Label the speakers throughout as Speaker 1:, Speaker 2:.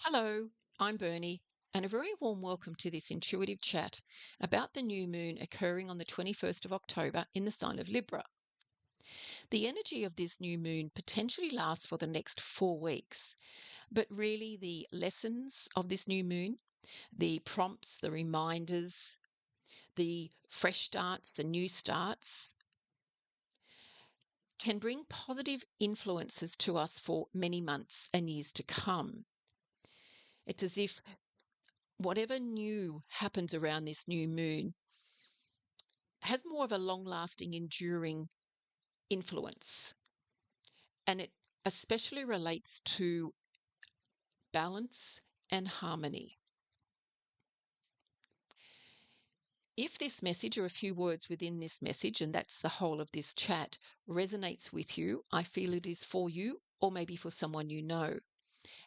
Speaker 1: Hello, I'm Bernie, and a very warm welcome to this intuitive chat about the new moon occurring on the 21st of October in the sign of Libra. The energy of this new moon potentially lasts for the next 4 weeks, but really the lessons of this new moon, the prompts, the reminders, the fresh starts, the new starts, can bring positive influences to us for many months and years to come. It's as if whatever new happens around this new moon has more of a long lasting, enduring influence. And it especially relates to balance and harmony. If this message or a few words within this message, and that's the whole of this chat, resonates with you, I feel it is for you or maybe for someone you know.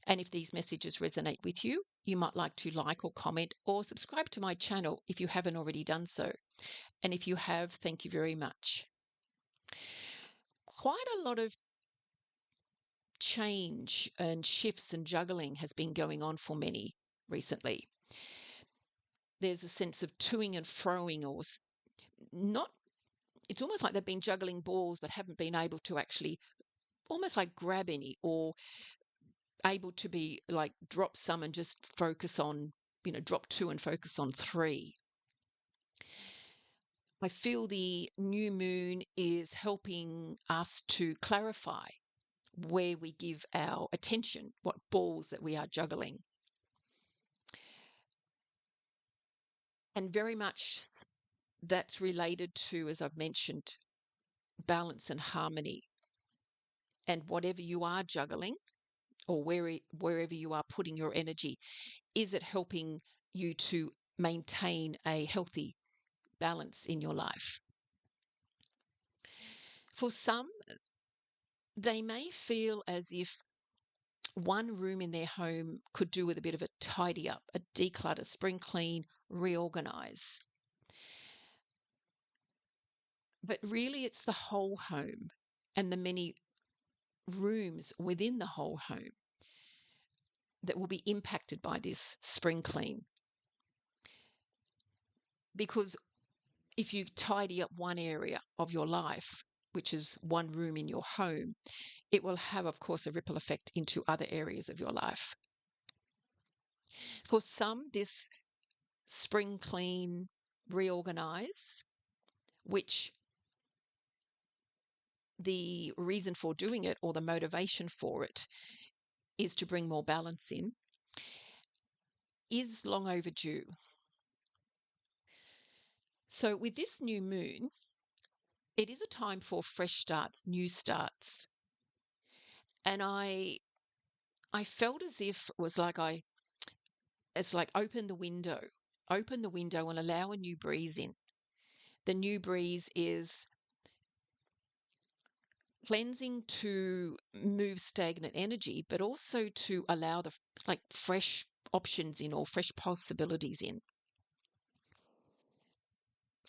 Speaker 1: And if these messages resonate with you, you might like to like or comment or subscribe to my channel if you haven't already done so. And if you have, thank you very much. Quite a lot of change and shifts and juggling has been going on for many recently. There's a sense of toing and froing, or not, it's almost like they've been juggling balls but haven't been able to actually almost like grab any, or able to be like drop some and just focus on, drop two and focus on three. I feel the new moon is helping us to clarify where we give our attention, what balls that we are juggling. And very much that's related to, as I've mentioned, balance and harmony. And whatever you are juggling, or wherever you are putting your energy, is it helping you to maintain a healthy balance in your life? For some, they may feel as if one room in their home could do with a bit of a tidy up, a declutter, spring clean, reorganize. But really, it's the whole home and the many rooms within the whole home that will be impacted by this spring clean. Because if you tidy up one area of your life, which is one room in your home, it will have, of course, a ripple effect into other areas of your life. For some, this spring clean, reorganize, which the reason for doing it or the motivation for it is to bring more balance in, is long overdue. So with this new moon, it is a time for fresh starts, new starts. And I felt as if it was like it's like open the window and allow a new breeze in. The new breeze is cleansing to move stagnant energy, but also to allow the like fresh options in, or fresh possibilities in.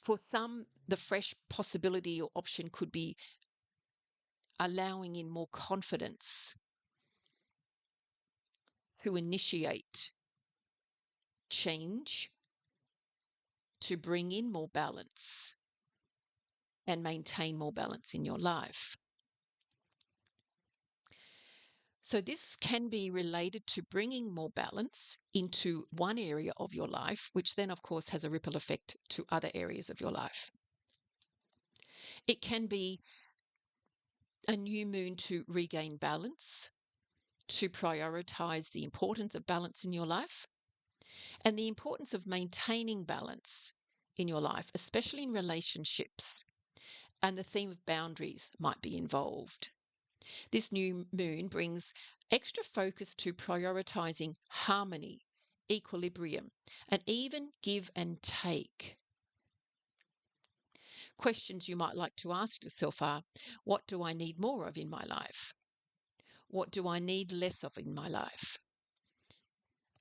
Speaker 1: For some, the fresh possibility or option could be allowing in more confidence to initiate change, to bring in more balance and maintain more balance in your life. So this can be related to bringing more balance into one area of your life, which then, of course, has a ripple effect to other areas of your life. It can be a new moon to regain balance, to prioritize the importance of balance in your life, and the importance of maintaining balance in your life, especially in relationships. And the theme of boundaries might be involved. This new moon brings extra focus to prioritizing harmony, equilibrium, and even give and take. Questions you might like to ask yourself are, what do I need more of in my life? What do I need less of in my life?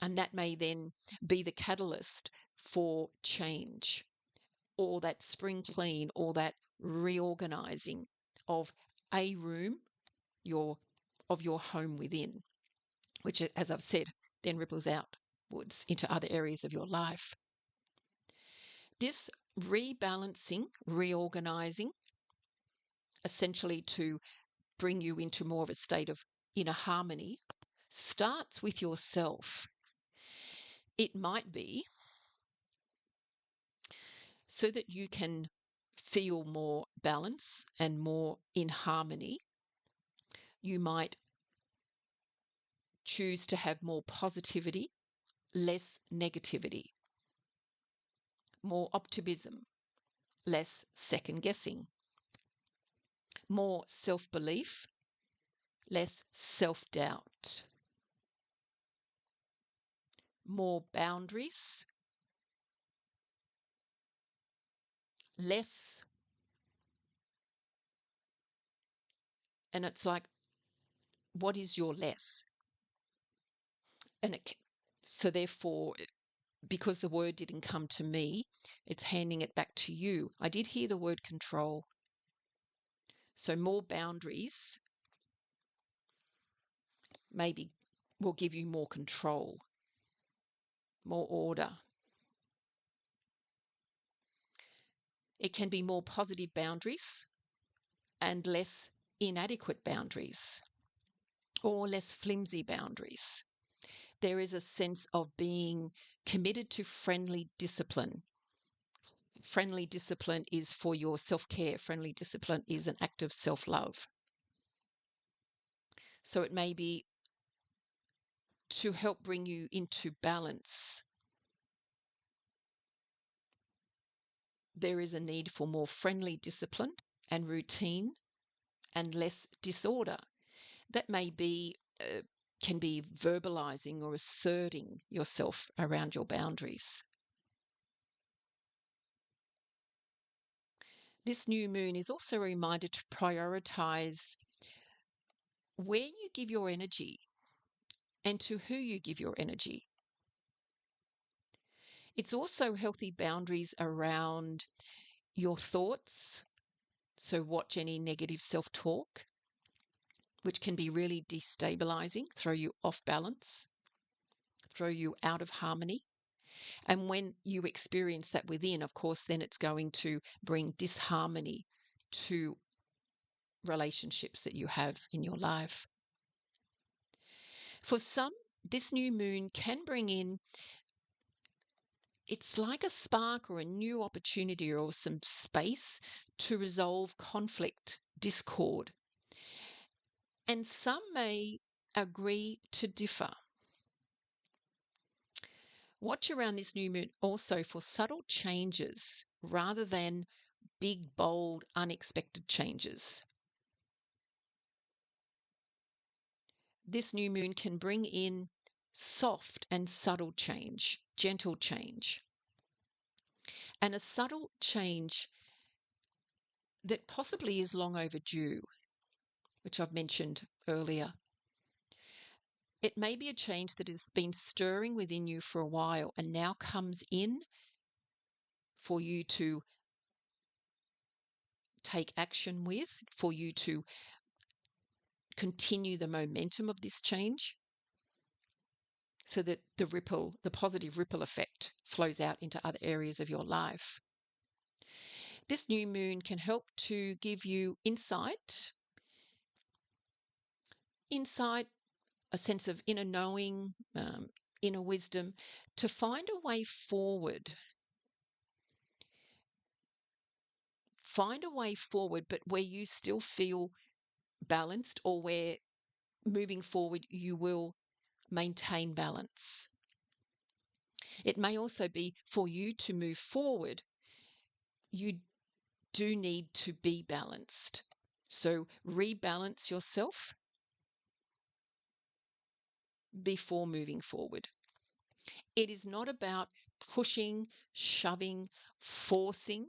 Speaker 1: And that may then be the catalyst for change, or that spring clean, or that reorganizing of a room of your home within, which, as I've said, then ripples outwards into other areas of your life. This rebalancing, reorganizing, essentially to bring you into more of a state of inner harmony, starts with yourself. It might be so that you can feel more balance and more in harmony. You might choose to have more positivity, less negativity, more optimism, less second guessing, more self-belief, less self-doubt, more boundaries, less. And it's like, what is your less? And so therefore, because the word didn't come to me, it's handing it back to you. I did hear the word control. So more boundaries maybe will give you more control, more order. It can be more positive boundaries and less inadequate boundaries, or less flimsy boundaries. There is a sense of being committed to friendly discipline. Friendly discipline is for your self-care. Friendly discipline is an act of self-love. So it may be to help bring you into balance. There is a need for more friendly discipline and routine and less disorder. That may be, can be verbalizing or asserting yourself around your boundaries. This new moon is also a reminder to prioritize where you give your energy and to who you give your energy. It's also healthy boundaries around your thoughts. So watch any negative self-talk, which can be really destabilizing, throw you off balance, throw you out of harmony. And when you experience that within, of course, then it's going to bring disharmony to relationships that you have in your life. For some, this new moon can bring in, it's like a spark or a new opportunity or some space to resolve conflict, discord. And some may agree to differ. Watch around this new moon also for subtle changes rather than big, bold, unexpected changes. This new moon can bring in soft and subtle change, gentle change, and a subtle change that possibly is long overdue, which I've mentioned earlier. It may be a change that has been stirring within you for a while and now comes in for you to take action with, for you to continue the momentum of this change so that the positive ripple effect flows out into other areas of your life. This new moon can help to give you insight, a sense of inner knowing, inner wisdom, to find a way forward. Find a way forward, but where you still feel balanced, or where moving forward you will maintain balance. It may also be for you to move forward, you do need to be balanced. So rebalance yourself before moving forward. It is not about pushing, shoving, forcing.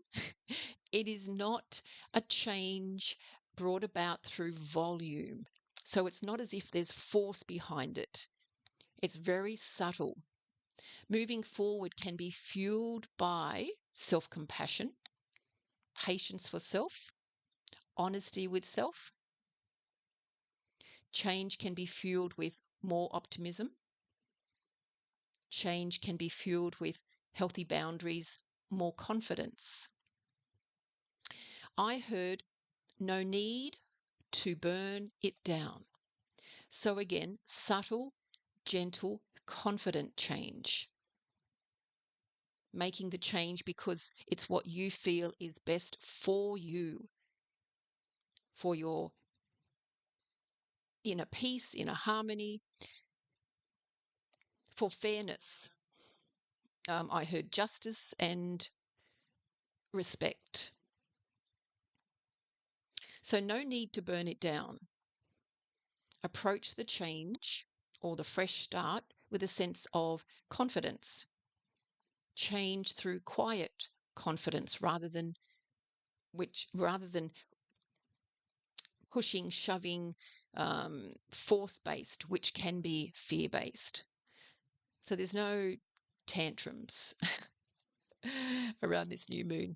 Speaker 1: It is not a change brought about through volume. So it's not as if there's force behind it. It's very subtle. Moving forward can be fueled by self-compassion, patience for self, honesty with self. Change can be fueled with more optimism, Change can be fueled with healthy boundaries, more confidence. I heard no need to burn it down. So again, subtle, gentle, confident change. Making the change because it's what you feel is best for you, for your inner peace, inner harmony, for fairness. I heard justice and respect. So no need to burn it down. Approach the change or the fresh start with a sense of confidence. Change through quiet confidence rather than pushing, shoving, force-based, which can be fear-based. So there's no tantrums around this new moon.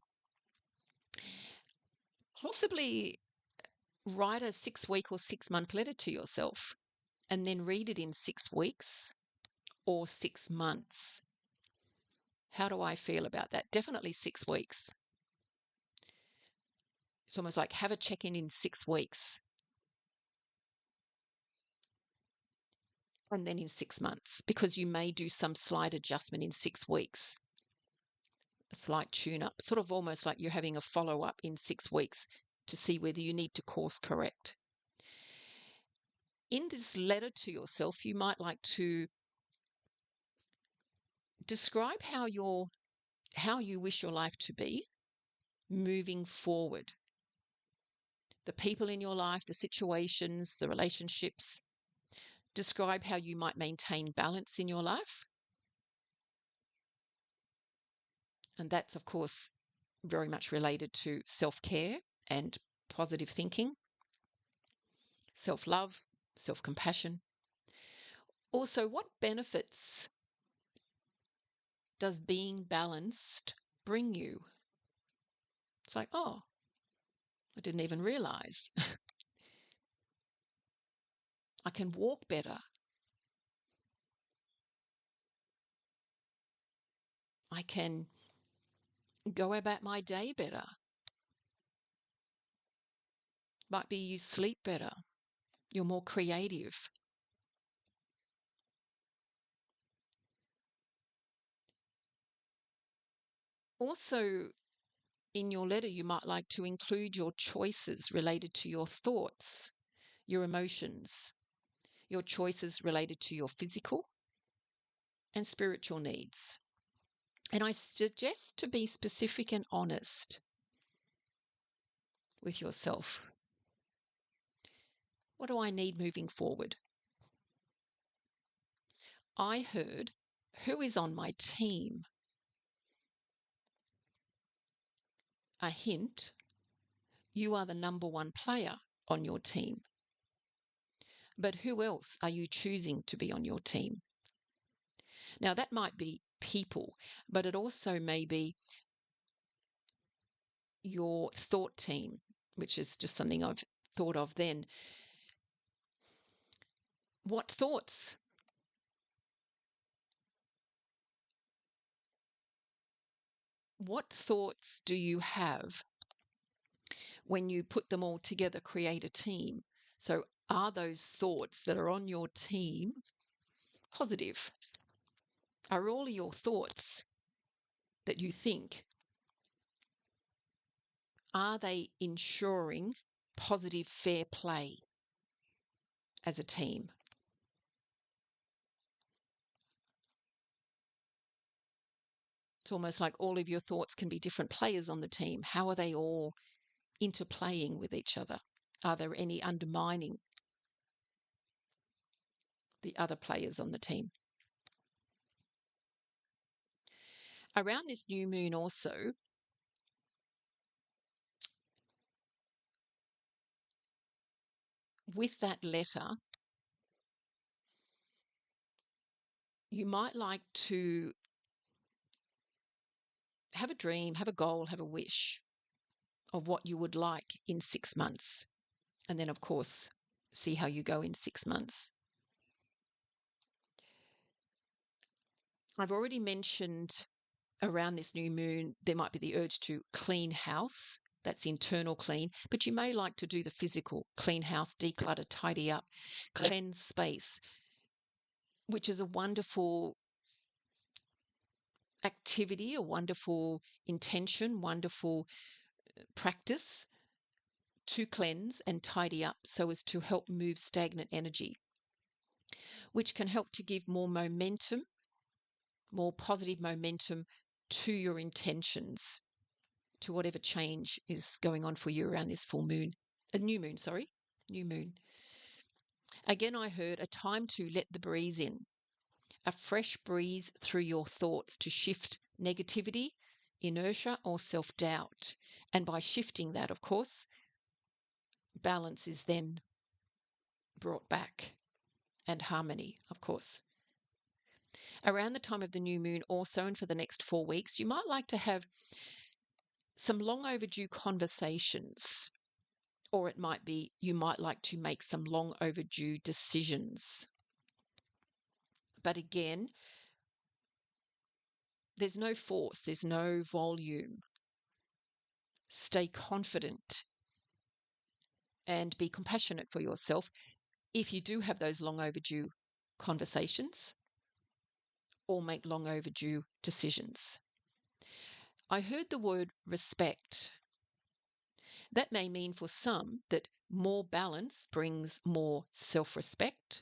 Speaker 1: Possibly write a 6-week or 6-month letter to yourself and then read it in 6 weeks or 6 months. How do I feel about that? Definitely 6 weeks. It's almost like have a check-in in 6 weeks and then in 6 months, because you may do some slight adjustment in 6 weeks, a slight tune-up, sort of almost like you're having a follow-up in 6 weeks to see whether you need to course correct. In this letter to yourself, you might like to describe how you wish your life to be moving forward. The people in your life, the situations, the relationships. Describe how you might maintain balance in your life. And that's, of course, very much related to self-care and positive thinking, self-love, self-compassion. Also, what benefits does being balanced bring you? It's like, oh, I didn't even realize. I can walk better. I can go about my day better. Might be you sleep better. You're more creative. Also, in your letter, you might like to include your choices related to your thoughts, your emotions, your choices related to your physical and spiritual needs. And I suggest to be specific and honest with yourself. What do I need moving forward? I heard, who is on my team? A hint, you are the number one player on your team. But who else are you choosing to be on your team? Now, that might be people, but it also may be your thought team, which is just something I've thought of then. What thoughts? What thoughts do you have when you put them all together, create a team? So are those thoughts that are on your team positive? Are all your thoughts that you think, are they ensuring positive, fair play as a team? It's almost like all of your thoughts can be different players on the team. How are they all interplaying with each other? Are there any undermining the other players on the team? Around this new moon also, with that letter, you might like to have a dream, have a goal, have a wish of what you would like in 6 months. And then, of course, see how you go in 6 months. I've already mentioned around this new moon, there might be the urge to clean house. That's internal clean, but you may like to do the physical clean house, declutter, tidy up, cleanse space, which is a wonderful activity, a wonderful intention, wonderful practice to cleanse and tidy up so as to help move stagnant energy, which can help to give more momentum, more positive momentum to your intentions, to whatever change is going on for you around this full moon. A new moon, sorry, new moon. Again, I heard a time to let the breeze in, a fresh breeze through your thoughts to shift negativity, inertia, or self doubt. And by shifting that, of course, balance is then brought back, and harmony, of course. Around the time of the new moon, also, and for the next 4 weeks, you might like to have some long overdue conversations, or it might be you might like to make some long overdue decisions. But again, there's no force, there's no volume. Stay confident and be compassionate for yourself if you do have those long overdue conversations or make long overdue decisions. I heard the word respect. That may mean for some that more balance brings more self-respect,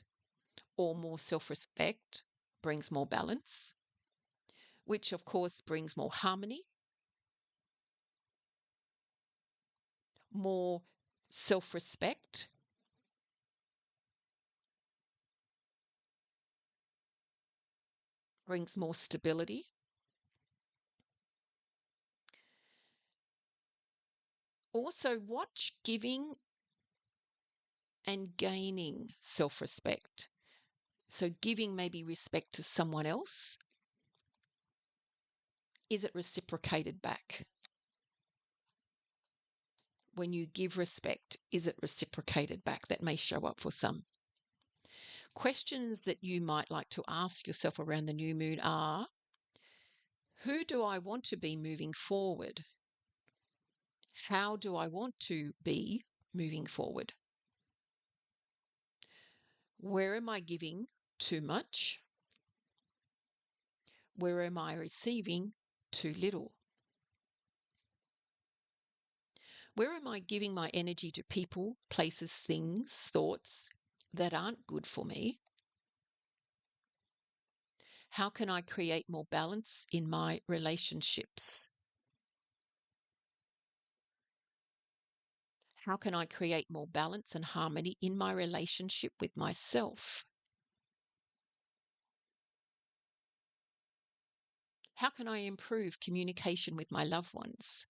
Speaker 1: or more self-respect brings more balance, which of course brings more harmony. More self-respect brings more stability. Also, watch giving and gaining self-respect. So giving maybe respect to someone else. Is it reciprocated back? When you give respect, is it reciprocated back? That may show up for some. Questions that you might like to ask yourself around the new moon are, who do I want to be moving forward? How do I want to be moving forward? Where am I giving too much? Where am I receiving too little? Where am I giving my energy to people, places, things, thoughts that aren't good for me? How can I create more balance in my relationships? How can I create more balance and harmony in my relationship with myself? How can I improve communication with my loved ones?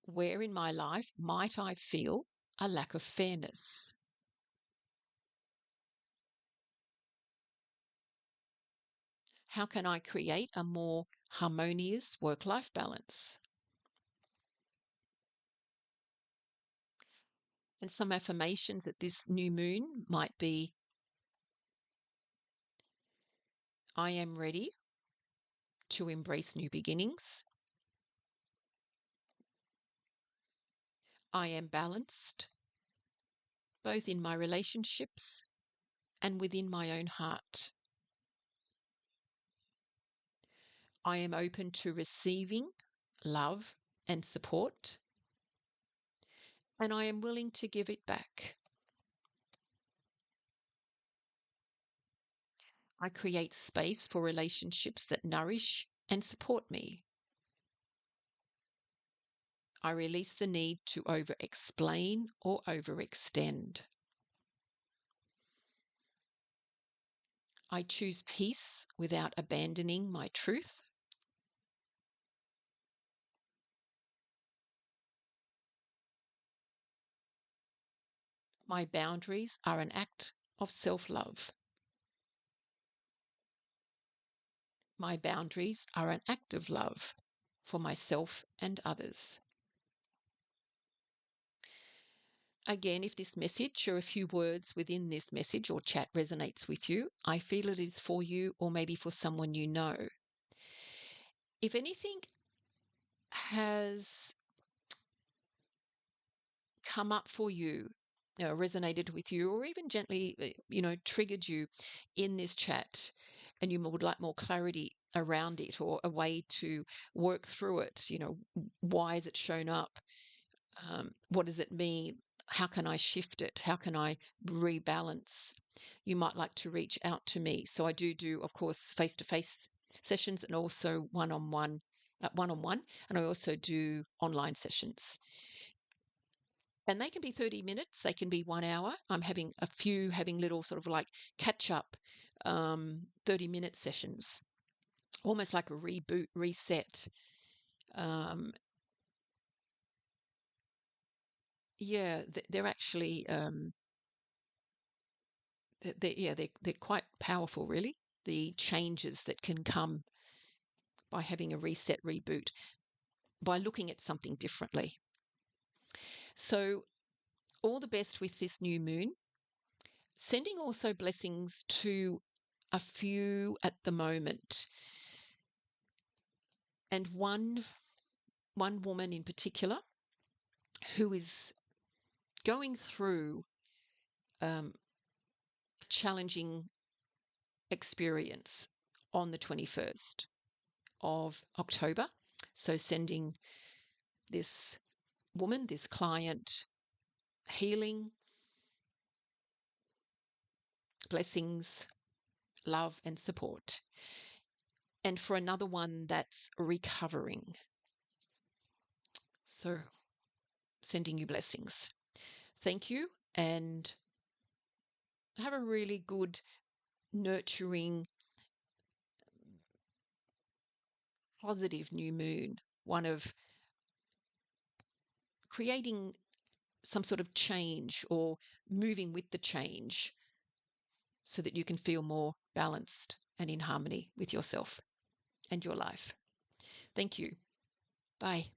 Speaker 1: Where in my life might I feel a lack of fairness? How can I create a more harmonious work-life balance? And some affirmations at this new moon might be, I am ready to embrace new beginnings. I am balanced, both in my relationships and within my own heart. I am open to receiving love and support, and I am willing to give it back. I create space for relationships that nourish and support me. I release the need to over-explain or overextend. I choose peace without abandoning my truth. My boundaries are an act of self-love. My boundaries are an act of love for myself and others. Again, if this message or a few words within this message or chat resonates with you, I feel it is for you or maybe for someone you know. If anything has come up for you, resonated with you, or even gently, triggered you in this chat, and you would like more clarity around it or a way to work through it, why has it shown up? What does it mean? How can I shift it? How can I rebalance? You might like to reach out to me. So I do, of course, face-to-face sessions and also one-on-one, and I also do online sessions. And they can be 30 minutes, they can be 1 hour. I'm having little sort of like catch up 30-minute sessions, almost like a reboot, reset. Um, yeah, they're actually, they're quite powerful, really. The changes that can come by having a reset, reboot, by looking at something differently. So, all the best with this new moon. Sending also blessings to a few at the moment. And one woman in particular who is going through a challenging experience on the 21st of October. So sending this woman, this client, healing, blessings, love, and support. And for another one that's recovering. So sending you blessings. Thank you, and have a really good, nurturing, positive new moon, one of creating some sort of change or moving with the change so that you can feel more balanced and in harmony with yourself and your life. Thank you. Bye.